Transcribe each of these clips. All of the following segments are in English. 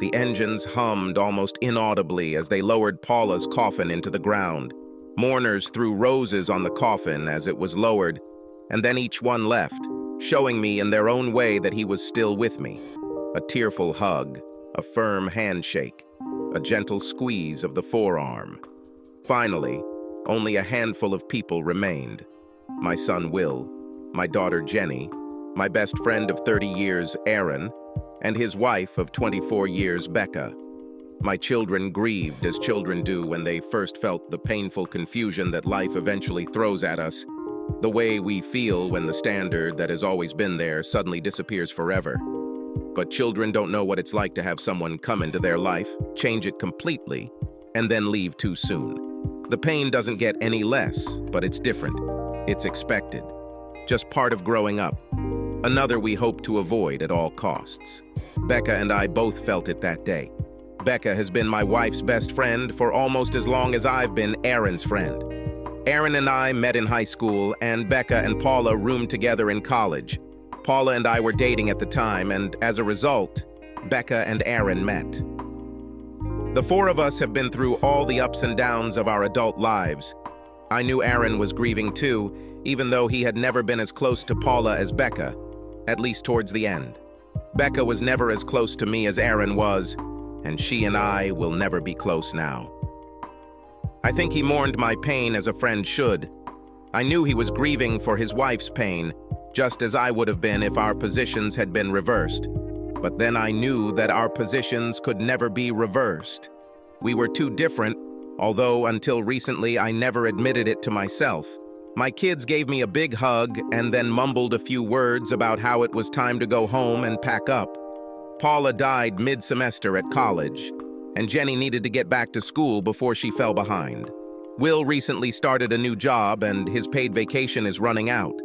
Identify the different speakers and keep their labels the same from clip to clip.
Speaker 1: The engines hummed almost inaudibly as they lowered Paula's coffin into the ground. Mourners threw roses on the coffin as it was lowered, and then each one left, showing me in their own way that he was still with me. A tearful hug, a firm handshake, a gentle squeeze of the forearm. Finally, only a handful of people remained. My son Will, my daughter Jenny, my best friend of 30 years, Aaron, and his wife of 24 years, Becca. My children grieved as children do when they first felt the painful confusion that life eventually throws at us, the way we feel when the standard that has always been there suddenly disappears forever. But children don't know what it's like to have someone come into their life, change it completely, and then leave too soon. The pain doesn't get any less, but it's different. It's expected. Just part of growing up. Another we hope to avoid at all costs. Becca and I both felt it that day. Becca has been my wife's best friend for almost as long as I've been Aaron's friend. Aaron and I met in high school, and Becca and Paula roomed together in college. Paula and I were dating at the time, and as a result, Becca and Aaron met. The four of us have been through all the ups and downs of our adult lives. I knew Aaron was grieving too, even though he had never been as close to Paula as Becca, at least towards the end. Becca was never as close to me as Aaron was, and she and I will never be close now. I think he mourned my pain as a friend should. I knew he was grieving for his wife's pain, just as I would have been if our positions had been reversed. But then I knew that our positions could never be reversed. We were too different, although until recently I never admitted it to myself. My kids gave me a big hug and then mumbled a few words about how it was time to go home and pack up. Paula died mid-semester at college, and Jenny needed to get back to school before she fell behind. Will recently started a new job and his paid vacation is running out.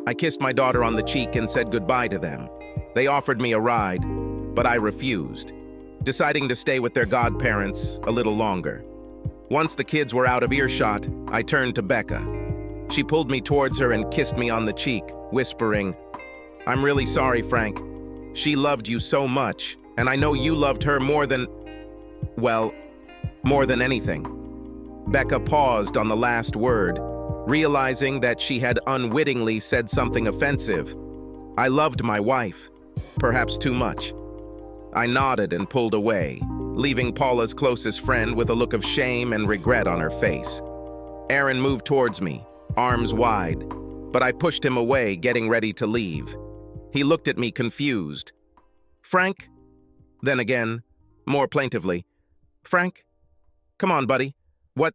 Speaker 1: I kissed my daughter on the cheek and said goodbye to them. They offered me a ride, but I refused, deciding to stay with their godparents a little longer. Once the kids were out of earshot, I turned to Becca. She pulled me towards her and kissed me on the cheek, whispering, "I'm really sorry, Frank. She loved you so much, and I know you loved her more than anything." Becca paused on the last word, realizing that she had unwittingly said something offensive. I loved my wife, perhaps too much. I nodded and pulled away, leaving Paula's closest friend with a look of shame and regret on her face. Aaron moved towards me, arms wide, but I pushed him away, getting ready to leave. He looked at me confused. "Frank?" Then again, more plaintively, "Frank? Come on, buddy. What?"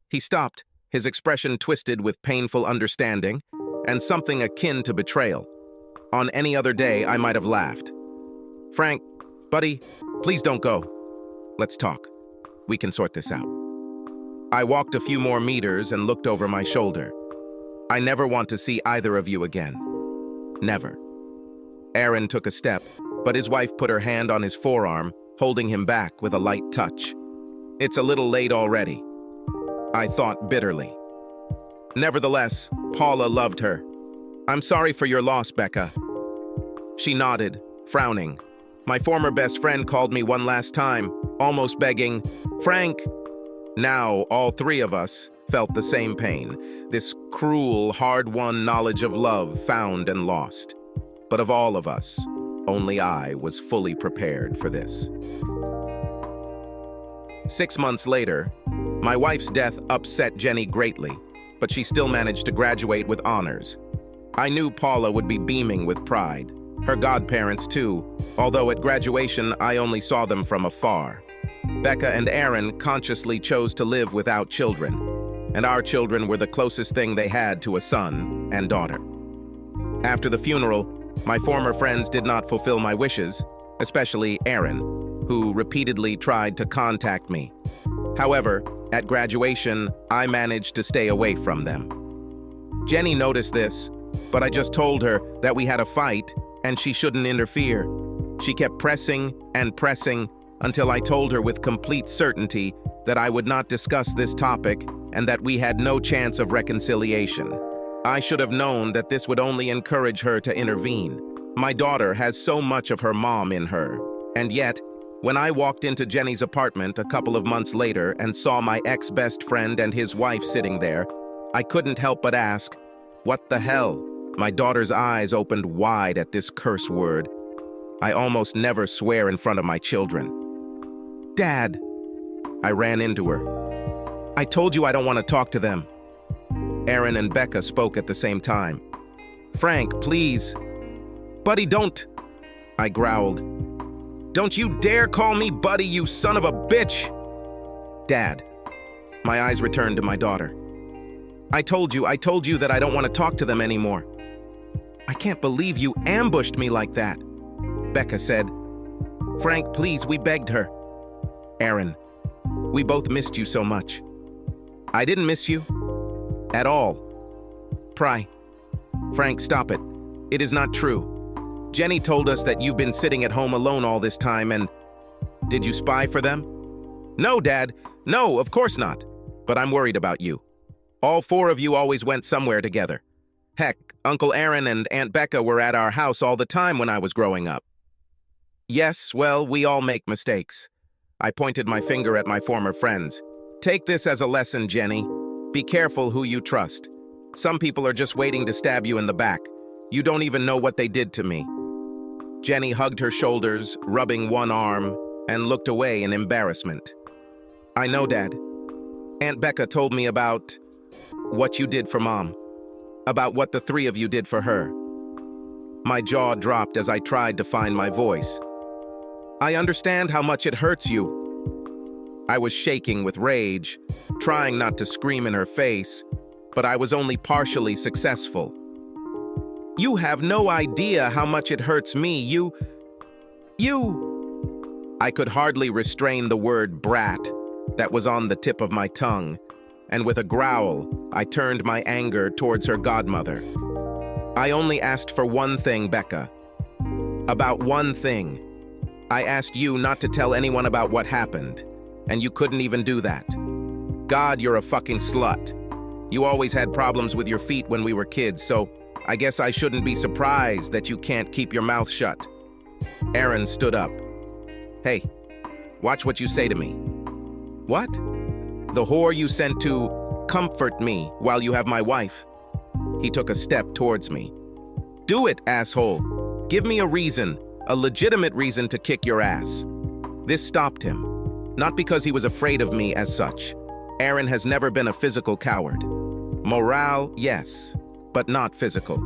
Speaker 1: He stopped, his expression twisted with painful understanding and something akin to betrayal. On any other day, I might have laughed. "Frank, buddy, please don't go. Let's talk. We can sort this out." I walked a few more meters and looked over my shoulder. "I never want to see either of you again. Never." Aaron took a step, but his wife put her hand on his forearm, holding him back with a light touch. "It's a little late already," I thought bitterly. Nevertheless, Paula loved her. "I'm sorry for your loss, Becca." She nodded, frowning. My former best friend called me one last time, almost begging, "Frank." Now, all three of us felt the same pain, this cruel, hard-won knowledge of love found and lost. But of all of us, only I was fully prepared for this. 6 months later, my wife's death upset Jenny greatly, but she still managed to graduate with honors. I knew Paula would be beaming with pride, her godparents too, although at graduation I only saw them from afar. Becca and Aaron consciously chose to live without children, and our children were the closest thing they had to a son and daughter. After the funeral, my former friends did not fulfill my wishes, especially Aaron, who repeatedly tried to contact me. However, at graduation, I managed to stay away from them. Jenny noticed this, but I just told her that we had a fight and she shouldn't interfere. She kept pressing and pressing until I told her with complete certainty that I would not discuss this topic and that we had no chance of reconciliation. I should have known that this would only encourage her to intervene. My daughter has so much of her mom in her, and yet, When I walked into Jenny's apartment a couple of months later and saw my ex-best friend and his wife sitting there, I couldn't help but ask, "What the hell?" My daughter's eyes opened wide at this curse word. I almost never swear in front of my children. "Dad!" I ran into her. "I told you I don't want to talk to them." Aaron and Becca spoke at the same time. "Frank, please." "Buddy, don't!" I growled. "Don't you dare call me buddy, you son of a bitch!" "Dad." My eyes returned to my daughter. I told you that I don't want to talk to them anymore." "I can't believe you ambushed me like that," Becca said. "Frank, please," we begged her. "Aaron, we both missed you so much." "I didn't miss you. At all." Frank, stop it. It is not true. Jenny told us that you've been sitting at home alone all this time and... Did you spy for them? "No, Dad. No, of course not. But I'm worried about you. All four of you always went somewhere together. Heck, Uncle Aaron and Aunt Becca were at our house all the time when I was growing up." "Yes, well, we all make mistakes." I pointed my finger at my former friends. "Take this as a lesson, Jenny. Be careful who you trust. Some people are just waiting to stab you in the back. You don't even know what they did to me." Jenny hugged her shoulders, rubbing one arm, and looked away in embarrassment. "I know, Dad. Aunt Becca told me about what you did for Mom, about what the three of you did for her." My jaw dropped as I tried to find my voice. "I understand how much it hurts you." I was shaking with rage, trying not to scream in her face, but I was only partially successful. "You have no idea how much it hurts me. You... I could hardly restrain the word brat that was on the tip of my tongue, and with a growl, I turned my anger towards her godmother. "I only asked for one thing, Becca. About one thing. I asked you not to tell anyone about what happened, and you couldn't even do that. God, you're a fucking slut. You always had problems with your feet when we were kids, so I guess I shouldn't be surprised that you can't keep your mouth shut." Aaron stood up. "Hey, watch what you say to me." "What?" "The whore you sent to comfort me while you have my wife." He took a step towards me. "Do it, asshole. Give me a reason, a legitimate reason to kick your ass." This stopped him. Not because he was afraid of me as such. Aaron has never been a physical coward. Morale, yes, but not physical.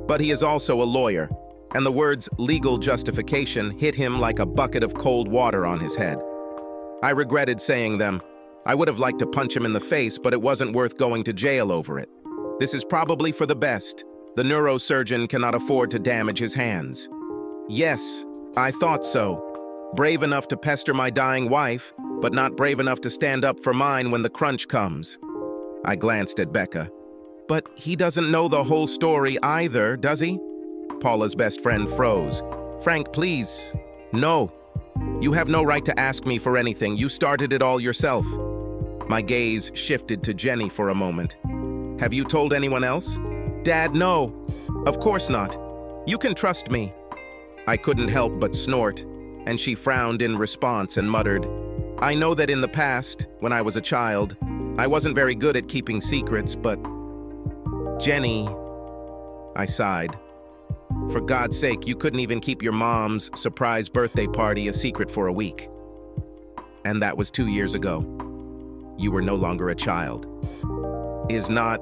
Speaker 1: But he is also a lawyer, and the words legal justification hit him like a bucket of cold water on his head. I regretted saying them. I would have liked to punch him in the face, but it wasn't worth going to jail over it. This is probably for the best. The neurosurgeon cannot afford to damage his hands. Yes, I thought so. Brave enough to pester my dying wife, but not brave enough to stand up for mine when the crunch comes. I glanced at Becca. "But he doesn't know the whole story either, does he?" Paula's best friend froze. "Frank, please. No. You have no right to ask me for anything. You started it all yourself." My gaze shifted to Jenny for a moment. "Have you told anyone else?" "Dad, no. Of course not. You can trust me." I couldn't help but snort, and she frowned in response and muttered, "I know that in the past, when I was a child, I wasn't very good at keeping secrets, but..." "Jenny," I sighed. "For God's sake, you couldn't even keep your mom's surprise birthday party a secret for a week. And that was 2 years ago. You were no longer a child. Is not..."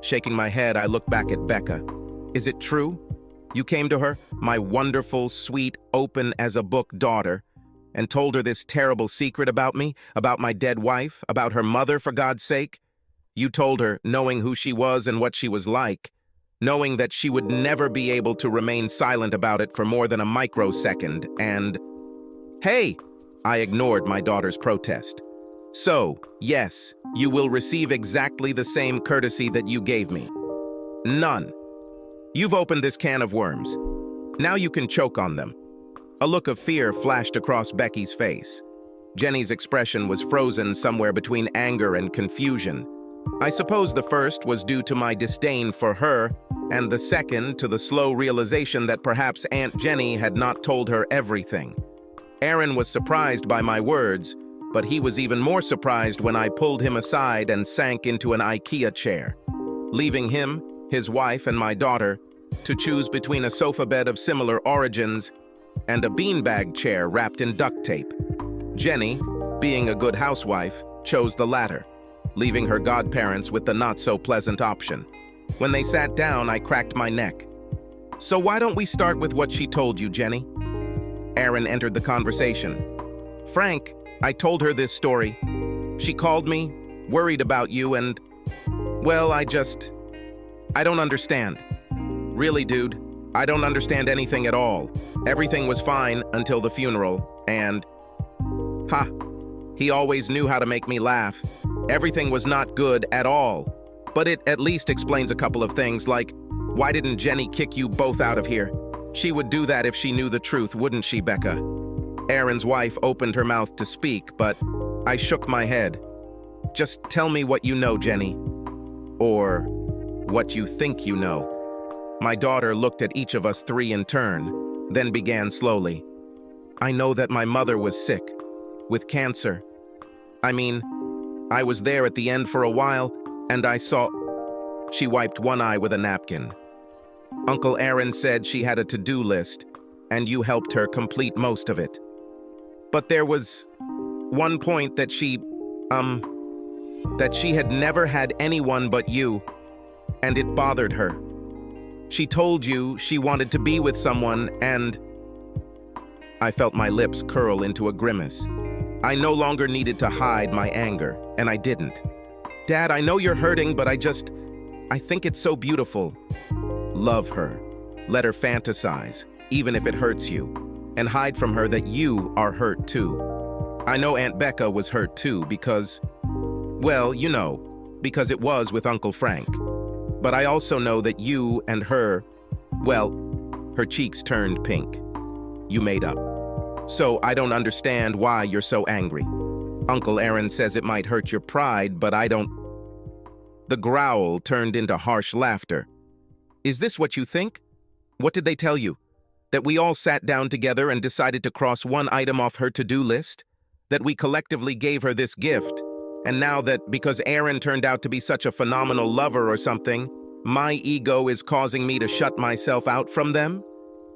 Speaker 1: Shaking my head, I looked back at Becca. "Is it true? You came to her, my wonderful, sweet, open-as-a-book daughter, and told her this terrible secret about me, about my dead wife, about her mother, for God's sake? You told her, knowing who she was and what she was like, knowing that she would never be able to remain silent about it for more than a microsecond, and..." "Hey!" I ignored my daughter's protest. "So, yes, you will receive exactly the same courtesy that you gave me. None. You've opened this can of worms. Now you can choke on them." A look of fear flashed across Becky's face. Jenny's expression was frozen somewhere between anger and confusion. I suppose the first was due to my disdain for her, and the second to the slow realization that perhaps Aunt Jenny had not told her everything. Aaron was surprised by my words, but he was even more surprised when I pulled him aside and sank into an AITA chair, leaving him, his wife, and my daughter to choose between a sofa bed of similar origins and a beanbag chair wrapped in duct tape. Jenny, being a good housewife, chose the latter, leaving her godparents with the not-so-pleasant option. When they sat down, I cracked my neck. "So why don't we start with what she told you, Jenny?" Aaron entered the conversation. "Frank, I told her this story. She called me, worried about you, and, well, I don't understand. Really, dude, I don't understand anything at all. Everything was fine until the funeral, and, ha, he always knew how to make me laugh. Everything was not good at all. But it at least explains a couple of things, like, why didn't Jenny kick you both out of here? She would do that if she knew the truth, wouldn't she, Becca?" Aaron's wife opened her mouth to speak, but I shook my head. "Just tell me what you know, Jenny. Or what you think you know." My daughter looked at each of us three in turn, then began slowly. "I know that my mother was sick, with cancer. I mean, I was there at the end for a while, and I saw..." She wiped one eye with a napkin. "Uncle Aaron said she had a to-do list, and you helped her complete most of it. But there was one point that she had never had anyone but you, and it bothered her. She told you she wanted to be with someone, and..." I felt my lips curl into a grimace. I no longer needed to hide my anger, and I didn't. "Dad, I know you're hurting, but I think it's so beautiful. Love her. Let her fantasize, even if it hurts you, and hide from her that you are hurt too. I know Aunt Becca was hurt too because, well, you know, because it was with Uncle Frank. But I also know that you and her, well," her cheeks turned pink, "you made up. So I don't understand why you're so angry. Uncle Aaron says it might hurt your pride, but I don't..." The growl turned into harsh laughter. "Is this what you think? What did they tell you? That we all sat down together and decided to cross one item off her to-do list? That we collectively gave her this gift? And now that, because Aaron turned out to be such a phenomenal lover or something, my ego is causing me to shut myself out from them?"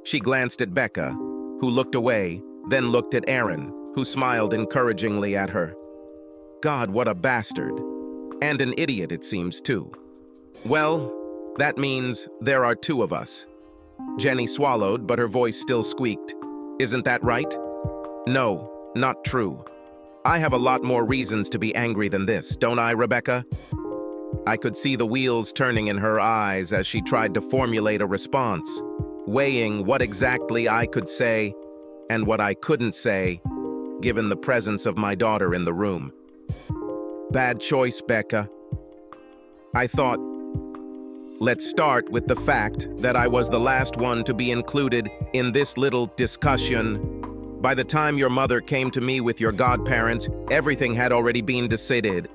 Speaker 1: She glanced at Becca, who looked away, then looked at Aaron, who smiled encouragingly at her. God, what a bastard. And an idiot, it seems, too. "Well, that means there are two of us." Jenny swallowed, but her voice still squeaked. "Isn't that right?" "No, not true. I have a lot more reasons to be angry than this, don't I, Rebecca?" I could see the wheels turning in her eyes as she tried to formulate a response, weighing what exactly I could say and what I couldn't say, given the presence of my daughter in the room. "Bad choice, Becca. I thought, let's start with the fact that I was the last one to be included in this little discussion. By the time your mother came to me with your godparents, everything had already been decided."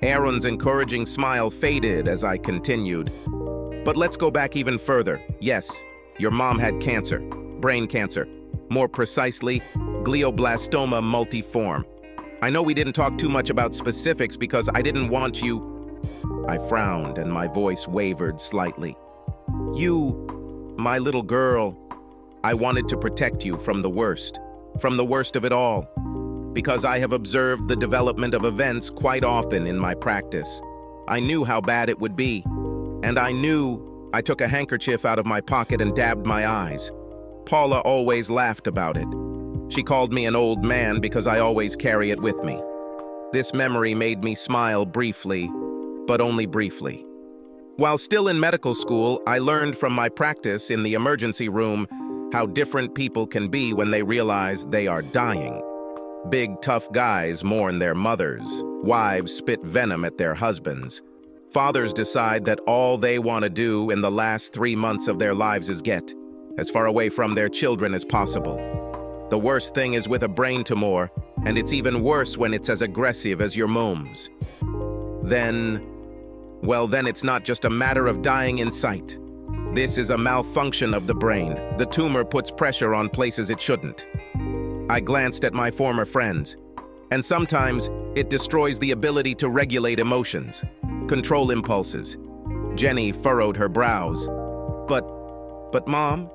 Speaker 1: Aaron's encouraging smile faded as I continued. "But let's go back even further. Yes, your mom had cancer, brain cancer. More precisely, glioblastoma multiforme. I know we didn't talk too much about specifics because I didn't want you..." I frowned and my voice wavered slightly. "You, my little girl, I wanted to protect you from the worst of it all, because I have observed the development of events quite often in my practice. I knew how bad it would be, and I took a handkerchief out of my pocket and dabbed my eyes. Paula always laughed about it. She called me an old man because I always carry it with me. This memory made me smile briefly, but only briefly. While still in medical school, I learned from my practice in the emergency room how different people can be when they realize they are dying. Big, tough guys mourn their mothers. Wives spit venom at their husbands. Fathers decide that all they want to do in the last 3 months of their lives is get as far away from their children as possible. The worst thing is with a brain tumor, and it's even worse when it's as aggressive as your mom's. Then it's not just a matter of dying in sight. This is a malfunction of the brain. The tumor puts pressure on places it shouldn't. I glanced at my former friends. And sometimes it destroys the ability to regulate emotions, control impulses. Jenny furrowed her brows. But Mom,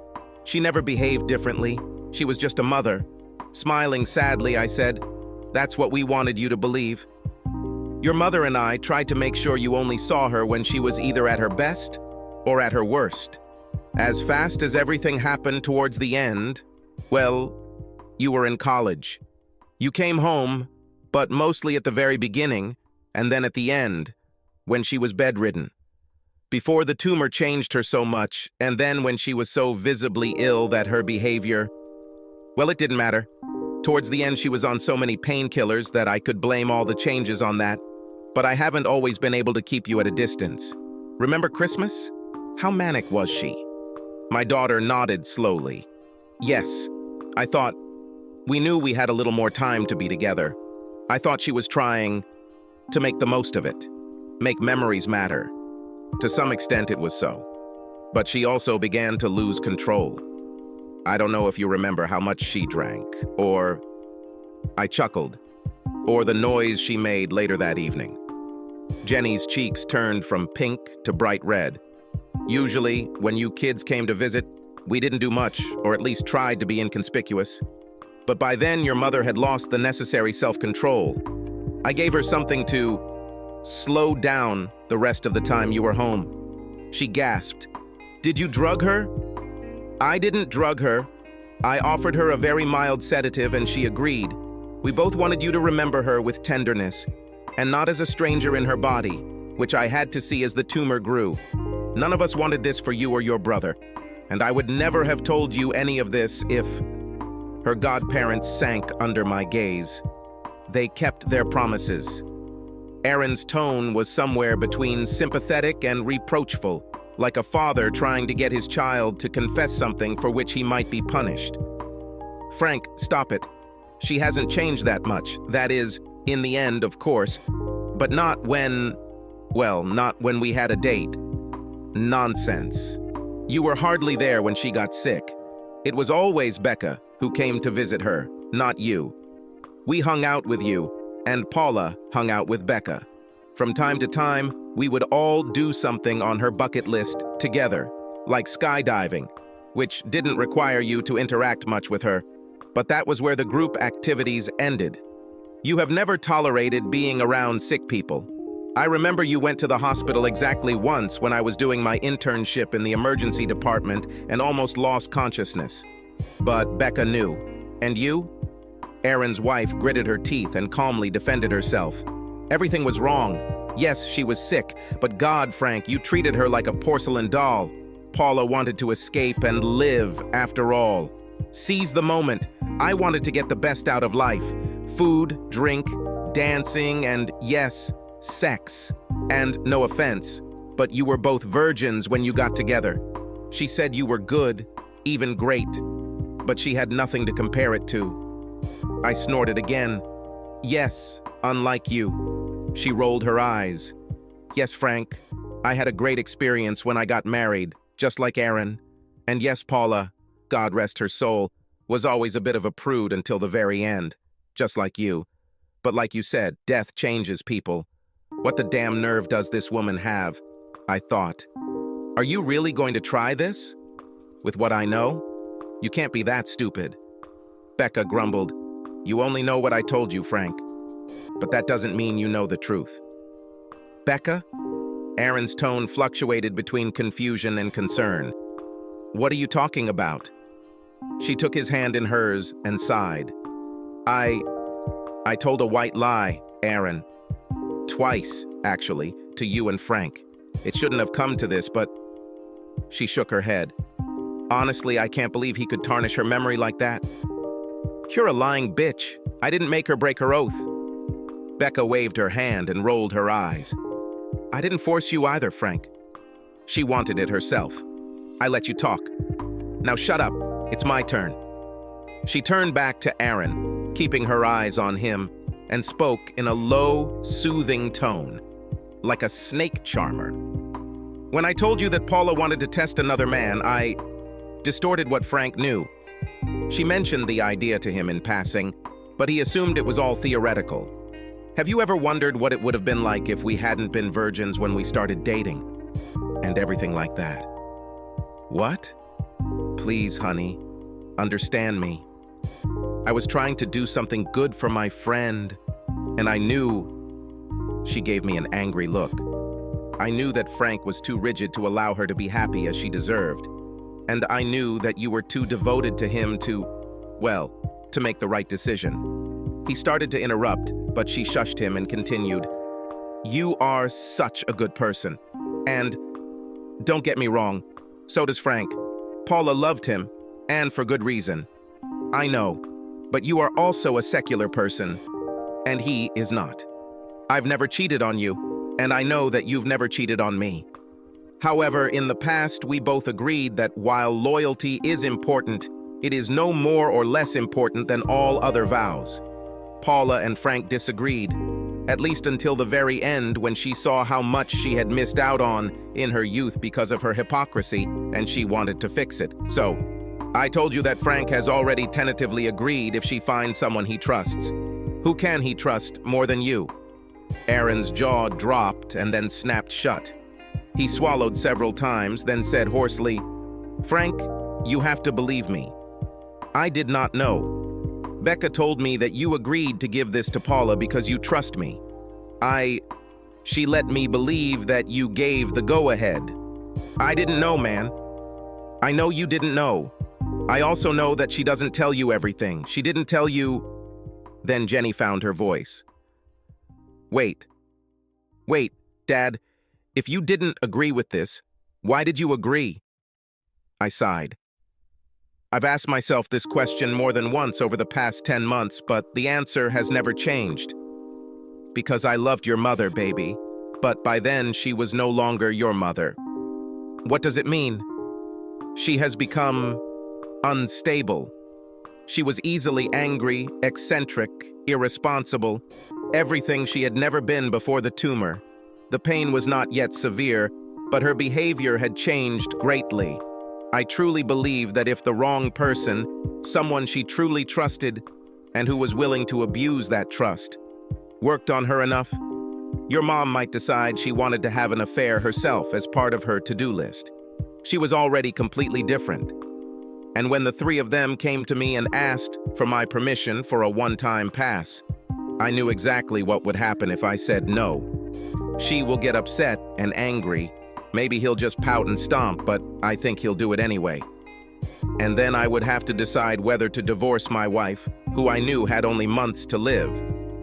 Speaker 1: she never behaved differently. She was just a mother. Smiling sadly, I said, "That's what we wanted you to believe. Your mother and I tried to make sure you only saw her when she was either at her best or at her worst. As fast as everything happened towards the end, well, you were in college. You came home, but mostly at the very beginning, and then at the end, when she was bedridden. Before the tumor changed her so much, and then when she was so visibly ill that her behavior, well, it didn't matter. Towards the end, she was on so many painkillers that I could blame all the changes on that, but I haven't always been able to keep you at a distance. Remember Christmas? How manic was she?" My daughter nodded slowly. "Yes, I thought, we knew we had a little more time to be together. I thought she was trying to make the most of it, make memories matter. To some extent it was so. But she also began to lose control. I don't know if you remember how much she drank, or..." I chuckled, "or the noise she made later that evening." Jenny's cheeks turned from pink to bright red. "Usually, when you kids came to visit, we didn't do much, or at least tried to be inconspicuous. But by then, your mother had lost the necessary self-control. I gave her something to slow down the rest of the time you were home." She gasped. "Did you drug her?" "I didn't drug her. I offered her a very mild sedative and she agreed. We both wanted you to remember her with tenderness, and not as a stranger in her body, which I had to see as the tumor grew. None of us wanted this for you or your brother, and I would never have told you any of this if..." Her godparents sank under my gaze. They kept their promises. Aaron's tone was somewhere between sympathetic and reproachful, like a father trying to get his child to confess something for which he might be punished. "Frank, stop it. She hasn't changed that much. That is, in the end, of course, but not when we had a date." "Nonsense. You were hardly there when she got sick. It was always Becca who came to visit her, not you. We hung out with you, and Paula hung out with Becca. From time to time, we would all do something on her bucket list together, like skydiving, which didn't require you to interact much with her, but that was where the group activities ended. You have never tolerated being around sick people. I remember you went to the hospital exactly once when I was doing my internship in the emergency department and almost lost consciousness. But Becca knew. And you?" Aaron's wife gritted her teeth and calmly defended herself. "Everything was wrong. Yes, she was sick, but God, Frank, you treated her like a porcelain doll. Paula wanted to escape and live after all. Seize the moment. I wanted to get the best out of life. Food, drink, dancing, and yes, sex. And no offense, but you were both virgins when you got together. She said you were good, even great, but she had nothing to compare it to." I snorted again. "Yes, unlike you." She rolled her eyes. "Yes, Frank, I had a great experience when I got married, just like Aaron. And yes, Paula, God rest her soul, was always a bit of a prude until the very end, just like you. But like you said, death changes people. What the damn nerve does this woman have?" I thought. "Are you really going to try this? With what I know? You can't be that stupid." Becca grumbled. "You only know what I told you, Frank. But that doesn't mean you know the truth." "Becca?" Aaron's tone fluctuated between confusion and concern. "What are you talking about?" She took his hand in hers and sighed. I told a white lie, Aaron. Twice, actually, to you and Frank. It shouldn't have come to this, but..." She shook her head. "Honestly, I can't believe he could tarnish her memory like that." "You're a lying bitch. I didn't make her break her oath." Becca waved her hand and rolled her eyes. "I didn't force you either, Frank. She wanted it herself. I let you talk. Now shut up. It's my turn." She turned back to Aaron, keeping her eyes on him, and spoke in a low, soothing tone, like a snake charmer. "When I told you that Paula wanted to test another man, I distorted what Frank knew. She mentioned the idea to him in passing, but he assumed it was all theoretical. Have you ever wondered what it would have been like if we hadn't been virgins when we started dating? And everything like that. What? Please, honey, understand me. I was trying to do something good for my friend, and I knew... She gave me an angry look. I knew that Frank was too rigid to allow her to be happy as she deserved, and I knew that you were too devoted to him to make the right decision. He started to interrupt, but she shushed him and continued, "You are such a good person, and don't get me wrong, so does Frank. Paula loved him, and for good reason. I know, but you are also a secular person, and he is not. I've never cheated on you, and I know that you've never cheated on me. However, in the past, we both agreed that while loyalty is important, it is no more or less important than all other vows." Paula and Frank disagreed, at least until the very end when she saw how much she had missed out on in her youth because of her hypocrisy, and she wanted to fix it. "So, I told you that Frank has already tentatively agreed if she finds someone he trusts. Who can he trust more than you?" Aaron's jaw dropped and then snapped shut. He swallowed several times, then said hoarsely, "Frank, you have to believe me. I did not know. Becca told me that you agreed to give this to Paula because you trust me. She let me believe that you gave the go-ahead. I didn't know, man. I know you didn't know. I also know that she doesn't tell you everything. She didn't tell you..." Then Jenny found her voice. Wait, Dad, if you didn't agree with this, why did you agree?" I sighed. I've asked myself this question more than once over the past 10 months, but the answer has never changed. Because I loved your mother, baby, but by then she was no longer your mother. What does it mean? She has become unstable. She was easily angry, eccentric, irresponsible, everything she had never been before the tumor. The pain was not yet severe, but her behavior had changed greatly. I truly believe that if the wrong person, someone she truly trusted, and who was willing to abuse that trust, worked on her enough, your mom might decide she wanted to have an affair herself as part of her to-do list. She was already completely different. And when the three of them came to me and asked for my permission for a one-time pass, I knew exactly what would happen if I said no. She will get upset and angry. Maybe he'll just pout and stomp, but I think he'll do it anyway. And then I would have to decide whether to divorce my wife, who I knew had only months to live,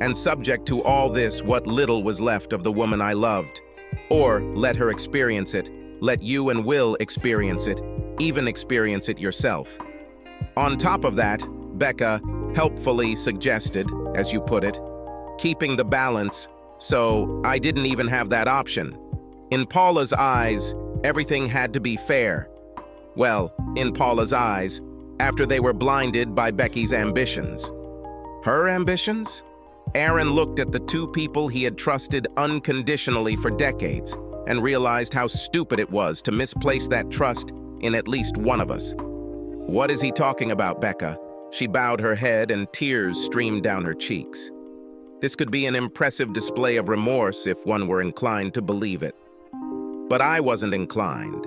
Speaker 1: and subject to all this what little was left of the woman I loved, or let her experience it, let you and Will experience it, even experience it yourself. On top of that, Becca helpfully suggested, as you put it, keeping the balance, so I didn't even have that option. In Paula's eyes, everything had to be fair. Well, in Paula's eyes, after they were blinded by Becky's ambitions. Her ambitions? Aaron looked at the two people he had trusted unconditionally for decades and realized how stupid it was to misplace that trust in at least one of us. What is he talking about, Becca? She bowed her head and tears streamed down her cheeks. This could be an impressive display of remorse if one were inclined to believe it. But I wasn't inclined.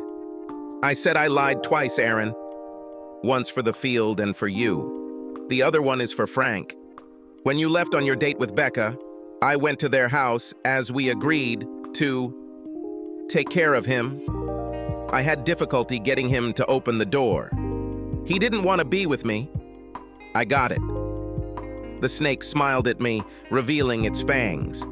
Speaker 1: I said I lied twice, Aaron. Once for the field and for you. The other one is for Frank. When you left on your date with Becca, I went to their house as we agreed to take care of him. I had difficulty getting him to open the door. He didn't want to be with me. I got it. The snake smiled at me, revealing its fangs.